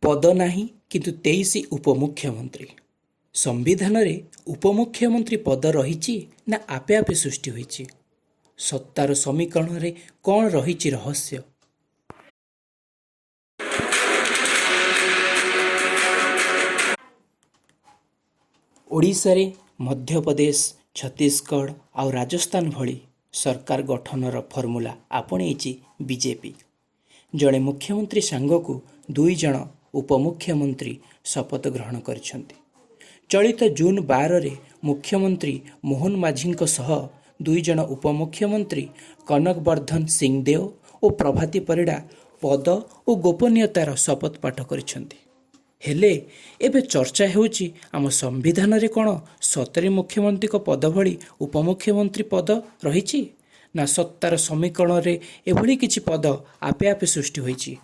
पद नाही किंतु 23 उपमुख्यमंत्री। संविधान रे उपमुख्यमंत्री पद रही ना आपे आपे सृष्टि होईची? सत्तार समीकरण रे कौन रही रहस्य? ओडिशा रे मध्यप्रदेश, छत्तीसगढ़ आउ राजस्थान भली सरकार गठनर फर्मूला आपणेची बीजेपी। जड़े मुख्यमंत्री सांगकू 2 जन उपमुख्यमंत्री शपथ ग्रहण करिसेंती। चलित जून 12 रे मुख्यमंत्री मोहन माझींक सह 2 जन उपमुख्यमंत्री कनकवर्धन सिंहदेव और प्रभाती परिड़ा पद और गोपनीयतार शपथ पाठ करिसेंती। हेले एबे चर्चा हेउची आम संविधान रे कोन सतरे मुख्यमंत्री को पद भली उपमुख्यमंत्री पद रही ना सत्तार समीकरण रे एभली किछि पद आपे आपे सृष्टि होईची?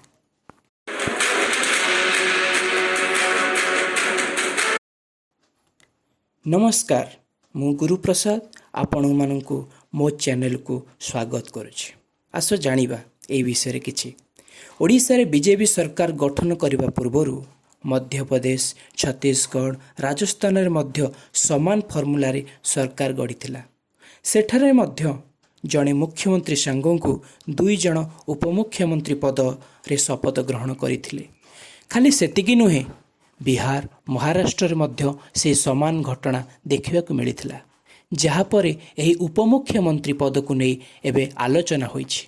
नमस्कार, मु गुरुप्रसाद आपण मानकु मो चैनल को स्वागत करुछि। आसो जानिबा ए विषय रे किछि। ओडिशा रे बीजेपी सरकार गठन करिबा पूर्वरु मध्यप्रदेश, छत्तीसगढ़, राजस्थान रे मध्य समान फर्मूला रे सरकार गढ़िथिला। सेठारे मध्य जड़े मुख्यमंत्री सांगों 2 जन उपमुख्यमंत्री पद रे शपथ ग्रहण करथिले। खाली सेतिकी नुहे, बिहार, महाराष्ट्र मध्य से समान घटना देखा मिलता, जहाँपर यही उपमुख्यमंत्री पद को नहीं एबे आलोचना होईछि।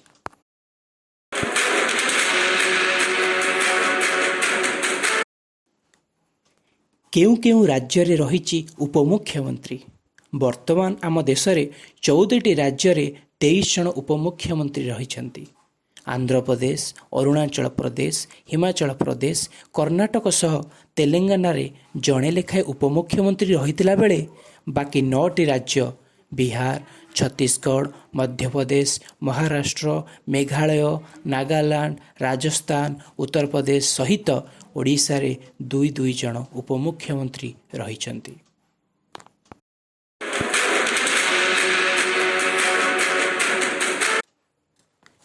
केउ केउ राज्य रे रहिछि उपमुख्यमंत्री? वर्तमान आम देश रे 14टी राज्य रे 23 जन उपमुख्यमंत्री रहिछन्ति। आंध्र प्रदेश, अरुणाचल प्रदेश, हिमाचल प्रदेश, कर्नाटक सह तेलंगाना रे जणे लेखाए उपमुख्यमंत्री रहितिला बेले बाकी 9टी राज्य बिहार, छत्तीसगढ़, मध्य प्रदेश, महाराष्ट्र, मेघालय, नागालैंड, राजस्थान, उत्तर प्रदेश सहित ओडिशा रे 2 जन उपमुख्यमंत्री रहिछन्ति।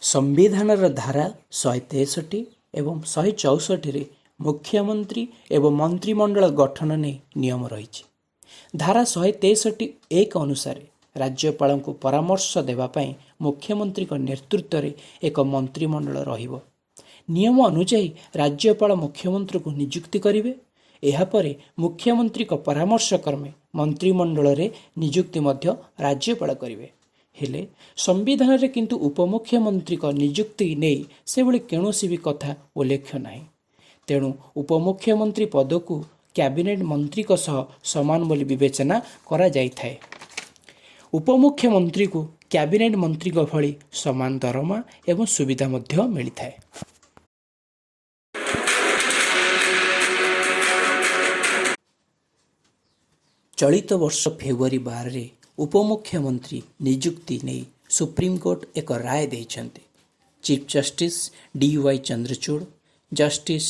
संविधान धारा 163 एवं 164 रे मुख्यमंत्री एवं मंत्रिमंडल गठन ने नियम रही। धारा 163(1) अनुसार राज्यपाल को परामर्श देवाई मुख्यमंत्री को नेतृत्व रे एक मंत्रिमंडल रहिबो। नियम अनुसार राज्यपाल मुख्यमंत्री को नियुक्ति करिवे। एहापरे मुख्यमंत्री को परामर्श क्रमे मंत्रिमंडल रे नियुक्ति मध्य राज्यपाल करिवे। हेले संविधान रे किंतु उपमुख्यमंत्री को नियुक्ति नहीं से भली कौनसी भी कथा उल्लेख नहीं। तेणु उपमुख्यमंत्री पद को कैबिनेट मंत्री को सह समान बोली विवेचना करा जाई थाए। उपमुख्यमंत्री को कैबिनेट मंत्री को भली समान दरमा एवं सुविधा मध्य मिलता है। चलित वर्ष फेब्रुआरी 12 रे उपमुख्यमंत्री नियुक्ति नहीं सुप्रीमकोर्ट एक राय देइछन्ति। Chief justice DY Chandrachud, justice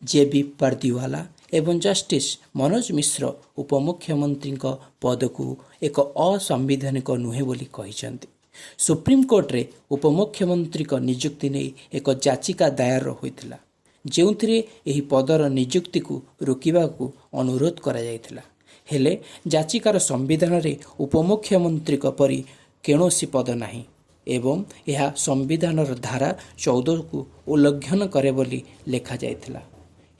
JB Pardiwala एवं जस्टिस मनोज मिश्र उपमुख्यमंत्री पद को एक असंवैधानिक नुहे बोली कहिछन्ति। सुप्रीमकोर्ट रे उपमुख्यमंत्री नियुक्ति नहीं एक याचिका दायर होइतिला, जेउथिरे एही पदर नियुक्ति को रोकिबा को अनुरोध करा जायतिला। हेले याचिकार संविधान रे उपमुख्यमंत्री परी कौनसी पद नहीं एवं यह संविधान धारा 14 को उल्लंघन करे बोली लेखा जायतिला।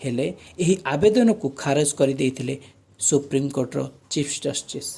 हेले एही आवेदन को खारज कर देइथिले सुप्रीमकोर्टर चीफ जस्टिस।